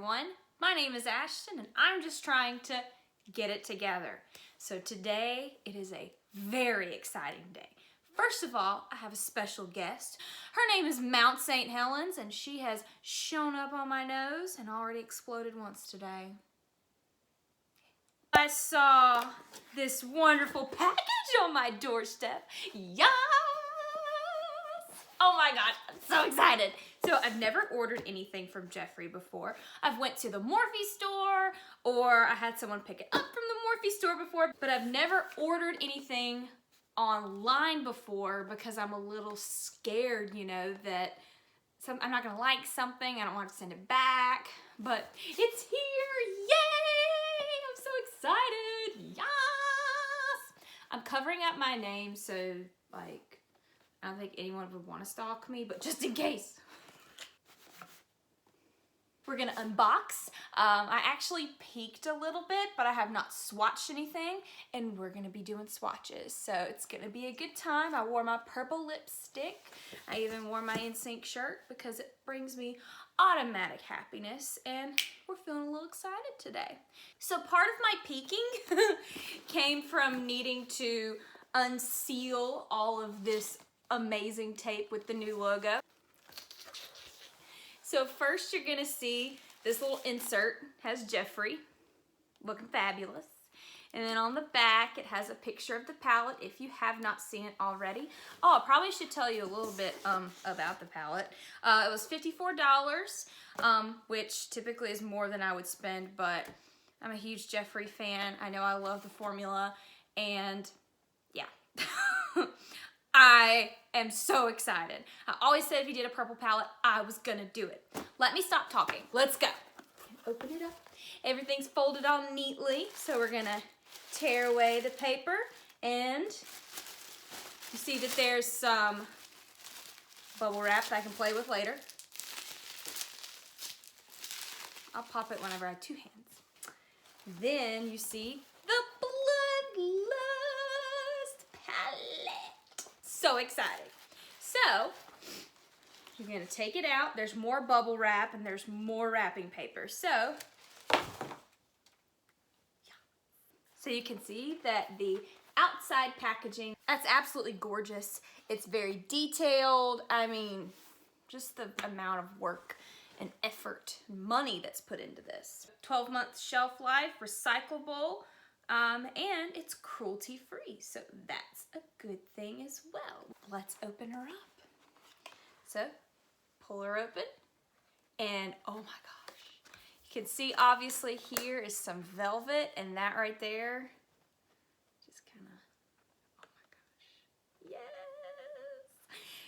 everyone. My name is Ashton and I'm just trying to get it together. So today it is a very exciting day. First of all, I have a special guest. Her name is Mount St. Helens and she has shown up on my nose and already exploded once today. I saw this wonderful package on my doorstep. Yes! Oh my gosh, I'm so excited. So I've never ordered anything from Jeffree before. I've went to the Morphe store or I had someone pick it up from the Morphe store before, but I've never ordered anything online before because I'm a little scared, you know, that I'm not gonna like something, I don't want to send it back, but it's here, yay! I'm so excited, yes! I'm covering up my name so like, I don't think anyone would want to stalk me, but just in case. We're gonna unbox. I actually peeked a little bit, but I have not swatched anything, and we're gonna be doing swatches. So it's gonna be a good time. I wore my purple lipstick. I even wore my NSYNC shirt because it brings me automatic happiness, and we're feeling a little excited today. So part of my peeking came from needing to unseal all of this amazing tape with the new logo. So first you're gonna see this little insert has Jeffree, looking fabulous. And then on the back it has a picture of the palette if you have not seen it already. Oh, I probably should tell you a little bit about the palette. It was $54, which typically is more than I would spend, but I'm a huge Jeffree fan. I know I love the formula, and yeah. I am so excited. I always said if you did a purple palette, I was gonna do it. Let me stop talking. Let's go. Open it up. Everything's folded on neatly, so we're gonna tear away the paper, and you see that there's some bubble wrap that I can play with later. I'll pop it whenever I have two hands. Then you see the Bloodlust palette. So exciting. So you're gonna take it out. There's more bubble wrap and there's more wrapping paper. So you can see that the outside packaging, that's absolutely gorgeous. It's very detailed. I mean, just the amount of work and effort, money that's put into this. 12-month shelf life, recyclable, and it's cruelty-free, so that's a good thing as well. Let's open her up. So, pull her open, and oh my gosh. You can see obviously here is some velvet, and that right there, just kind of, oh my gosh, yes!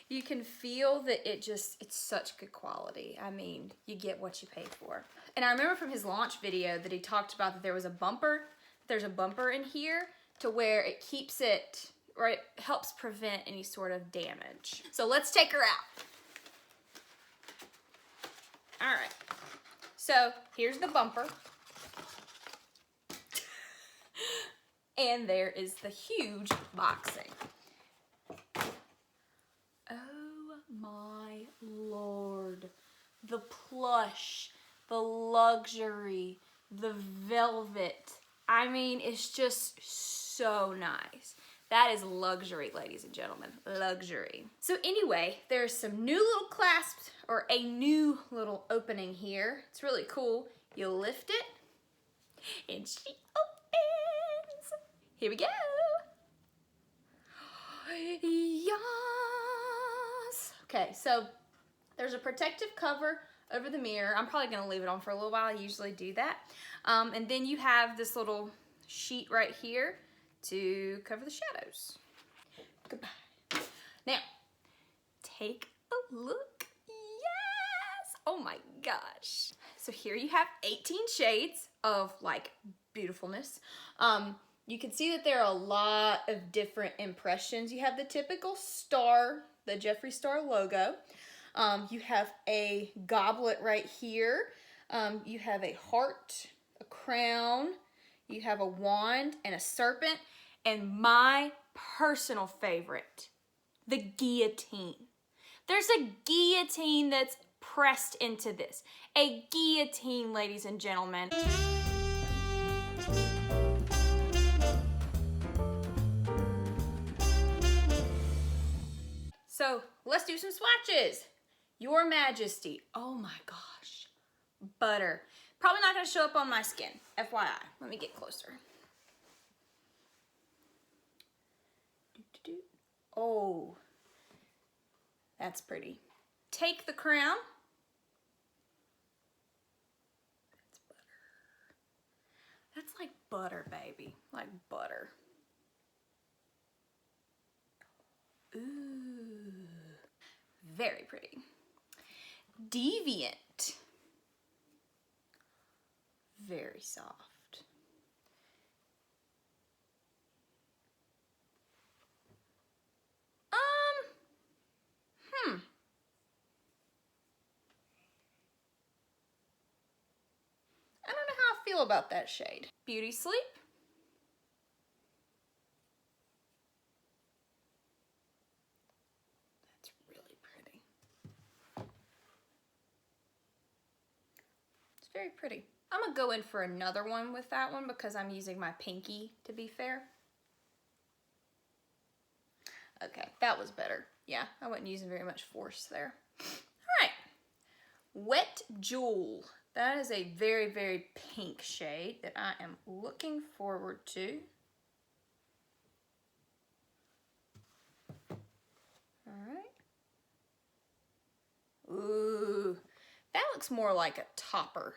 You can feel that it's such good quality. I mean, you get what you pay for. And I remember from his launch video that he talked about that there was a bumper. There's a bumper in here to where it keeps it, or it helps prevent any sort of damage. So let's take her out. All right, so here's the bumper. And there is the huge boxing. Oh my Lord. The plush, the luxury, the velvet. I mean, it's just so nice. That is luxury, ladies and gentlemen, luxury. So anyway, there's some new little clasps, or a new little opening here. It's really cool. You lift it, and she opens. Here we go. Yes. Okay, so there's a protective cover over the mirror. I'm probably gonna leave it on for a little while. I usually do that. And then you have this little sheet right here to cover the shadows. Goodbye. Now, take a look. Yes! Oh my gosh. So here you have 18 shades of like beautifulness. You can see that there are a lot of different impressions. You have the typical star, the Jeffree Star logo. You have a goblet right here. You have a heart, a crown, you have a wand and a serpent, and my personal favorite, the guillotine. There's a guillotine that's pressed into this. A guillotine, ladies and gentlemen. So let's do some swatches. Your Majesty. Oh my gosh. Butter. Probably not going to show up on my skin. FYI. Let me get closer. Oh. That's pretty. Take the Crown. That's butter. That's like butter, baby. Like butter. Ooh. Very pretty. Deviant. Very soft. I don't know how I feel about that shade. Beauty Sleep. That's really pretty. It's very pretty. I'm gonna go in for another one with that one because I'm using my pinky, to be fair. Okay, that was better. Yeah, I wasn't using very much force there. All right, Wet Jewel. That is a very, very pink shade that I am looking forward to. All right. Ooh, that looks more like a topper.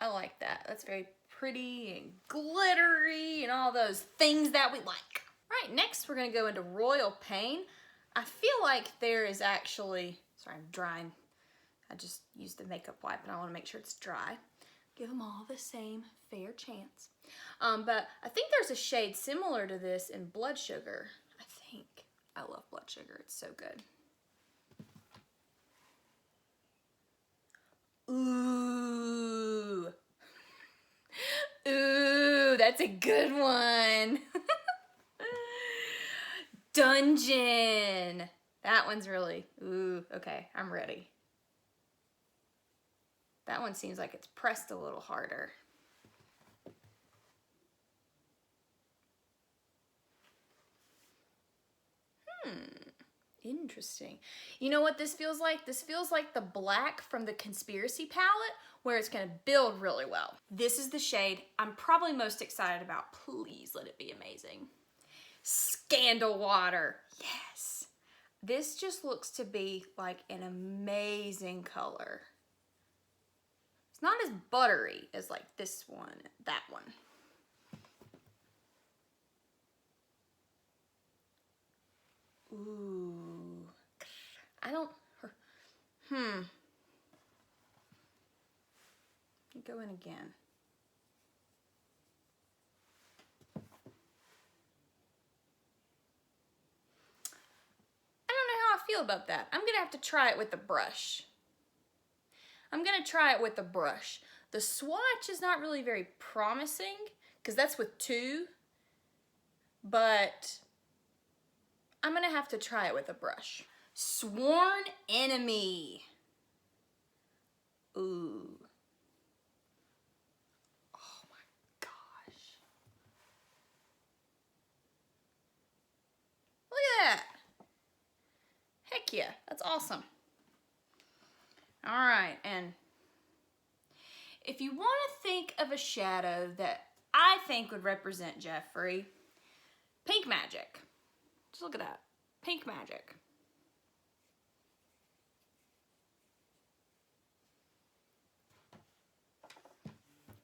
I like that. That's very pretty and glittery and all those things that we like. All right, next we're gonna go into Royal Pain. I feel like there is actually, sorry, I'm drying. I just used the makeup wipe and I wanna make sure it's dry. Give them all the same fair chance. But I think there's a shade similar to this in Blood Sugar. I think. I love Blood Sugar, it's so good. Ooh. Ooh, that's a good one. Dungeon. That one's really, ooh, okay, I'm ready. That one seems like it's pressed a little harder. Interesting. You know what this feels like? This feels like the black from the Conspiracy palette where it's gonna build really well. This is the shade I'm probably most excited about. Please let it be amazing. Scandal Water. Yes. This just looks to be like an amazing color. It's not as buttery as like this one, that one. Ooh. I don't, Go in again. I don't know how I feel about that. I'm gonna have to try it with the brush. The swatch is not really very promising because that's with two, but I'm gonna have to try it with a brush. Sworn Enemy. Ooh. Oh my gosh. Look at that. Heck yeah, that's awesome. All right, and if you want to think of a shadow that I think would represent Jeffree, Pink Magic. Just look at that. Pink Magic.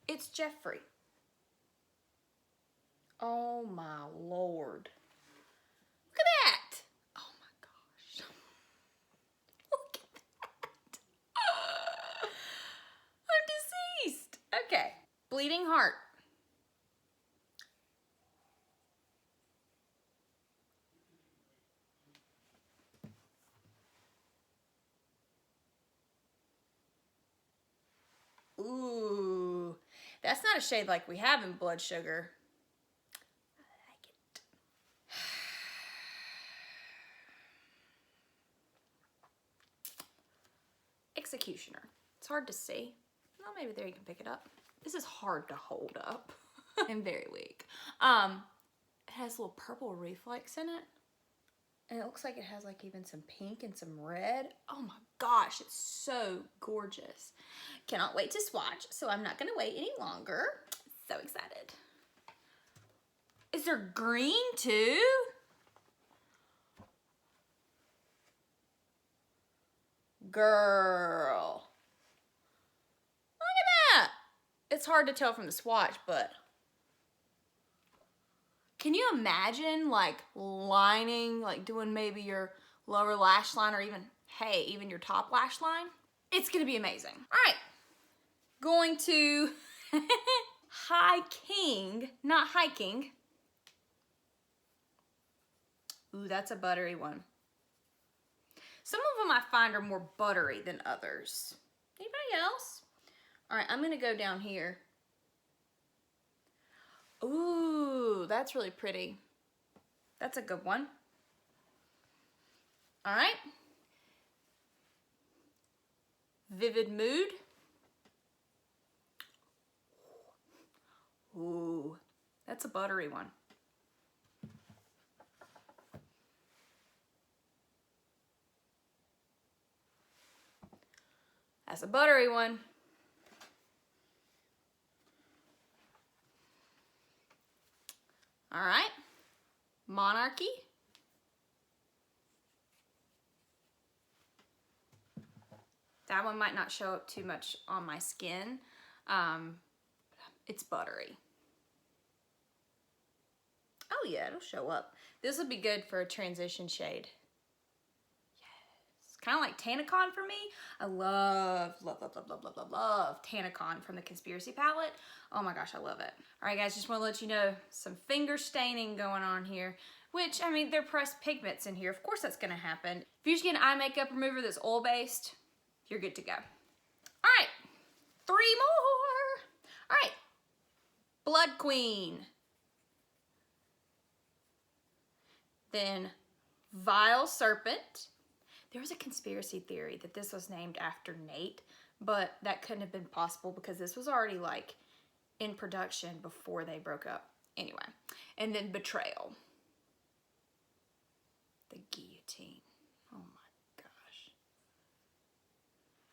It's Jeffree. Oh my Lord. Look at that. Oh my gosh. Look at that. I'm deceased. Okay. Bleeding Heart. Ooh. That's not a shade like we have in Blood Sugar. I like it. Executioner. It's hard to see. Well, maybe there you can pick it up. This is hard to hold up. I'm very weak. It has little purple reflex in it. And it looks like it has like even some pink and some red. Oh my gosh, it's so gorgeous. Cannot wait to swatch, so I'm not gonna wait any longer. So excited. Is there green too? Girl. Look at that. It's hard to tell from the swatch, but can you imagine like lining, like doing maybe your lower lash line or even, hey, even your top lash line? It's gonna be amazing. All right, going to hiking, not hiking. Ooh, that's a buttery one. Some of them I find are more buttery than others. Anybody else? All right, I'm gonna go down here. Ooh, that's really pretty. That's a good one. All right. Vivid Mood. Ooh, that's a buttery one. That's a buttery one. All right, Monarchy. That one might not show up too much on my skin. It's buttery. Oh yeah, it'll show up. This would be good for a transition shade. Yes, kind of like Tanacon for me. I love Tanacon from the Conspiracy palette. Oh my gosh, I love it. All right, guys, just want to let you know some finger staining going on here, which, I mean, they're pressed pigments in here. Of course that's going to happen. If you just get an eye makeup remover that's oil-based, you're good to go. All right, 3 more. All right, Blood Queen. Then Vile Serpent. There was a conspiracy theory that this was named after Nate, but that couldn't have been possible because this was already like in production before they broke up. Anyway, and then Betrayal. The Guillotine. Oh my gosh.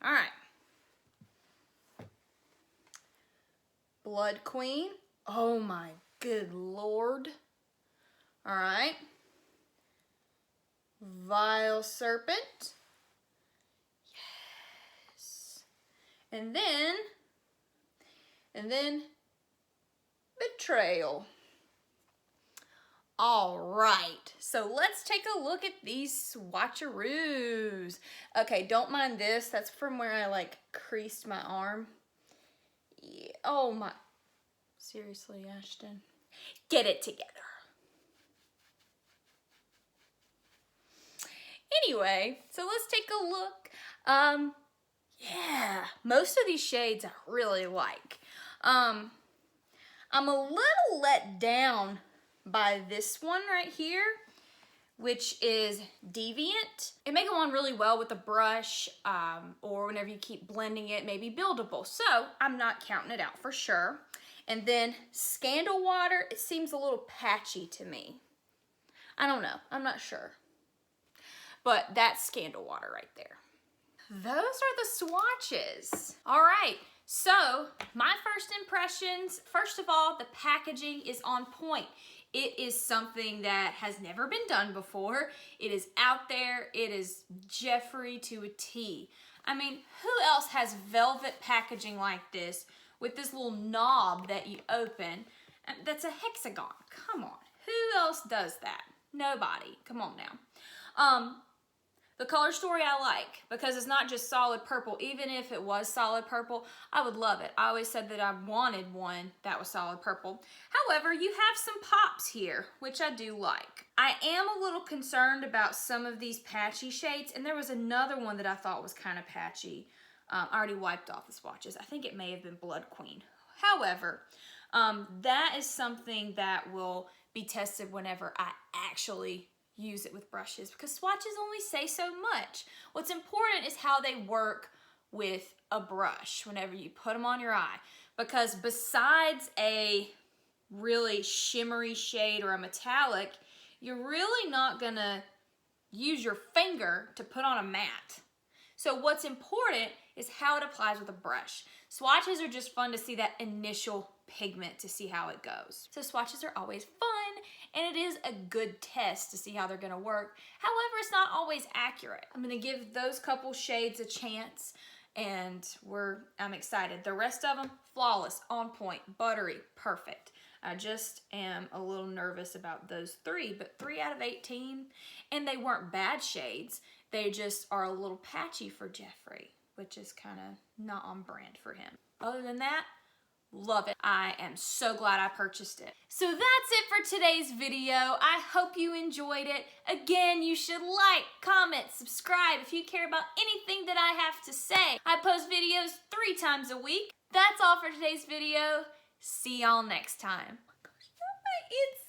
All right. Blood Queen. Oh my good Lord. All right. Vile Serpent. Yes. And then Betrayal. All right, so let's take a look at these swatcheroos. Okay, don't mind this. That's from where I like creased my arm. Yeah. Oh my, seriously, Ashton, get it together. Anyway, so let's take a look. Yeah, most of these shades I really like. I'm a little let down by this one right here, which is Deviant. It may go on really well with a brush or whenever you keep blending it, maybe buildable. So I'm not counting it out for sure. And then Scandal Water, it seems a little patchy to me. I don't know, I'm not sure. But that's Scandal Water right there. Those are the swatches. All right, so my first impressions, first of all, the packaging is on point. It is something that has never been done before. It is out there. It is Jeffree to a T. I mean, who else has velvet packaging like this with this little knob that you open? That's a hexagon. Come on. Who else does that? Nobody. Come on now. The color story I like because it's not just solid purple. Even if it was solid purple, I would love it. I always said that I wanted one that was solid purple. However, you have some pops here, which I do like. I am a little concerned about some of these patchy shades, and there was another one that I thought was kind of patchy. I already wiped off the swatches. I think it may have been Blood Queen. However, that is something that will be tested whenever I actually use it with brushes because swatches only say so much. What's important is how they work with a brush whenever you put them on your eye, because besides a really shimmery shade or a metallic, you're really not gonna use your finger to put on a matte. So what's important is how it applies with a brush. Swatches are just fun to see that initial pigment, to see how it goes. So swatches are always fun, and it is a good test to see how they're gonna work. However, it's not always accurate. I'm gonna give those couple shades a chance, and I'm excited. The rest of them, flawless, on point, buttery, perfect. I just am a little nervous about those 3, but 3 out of 18, and they weren't bad shades. They just are a little patchy for Jeffree, which is kind of not on brand for him. Other than that, love it. I am so glad I purchased it. So that's it for today's video. I hope you enjoyed it. Again, you should like, comment, subscribe if you care about anything that I have to say. I post videos 3 times a week. That's all for today's video. See y'all next time. Oh my gosh, my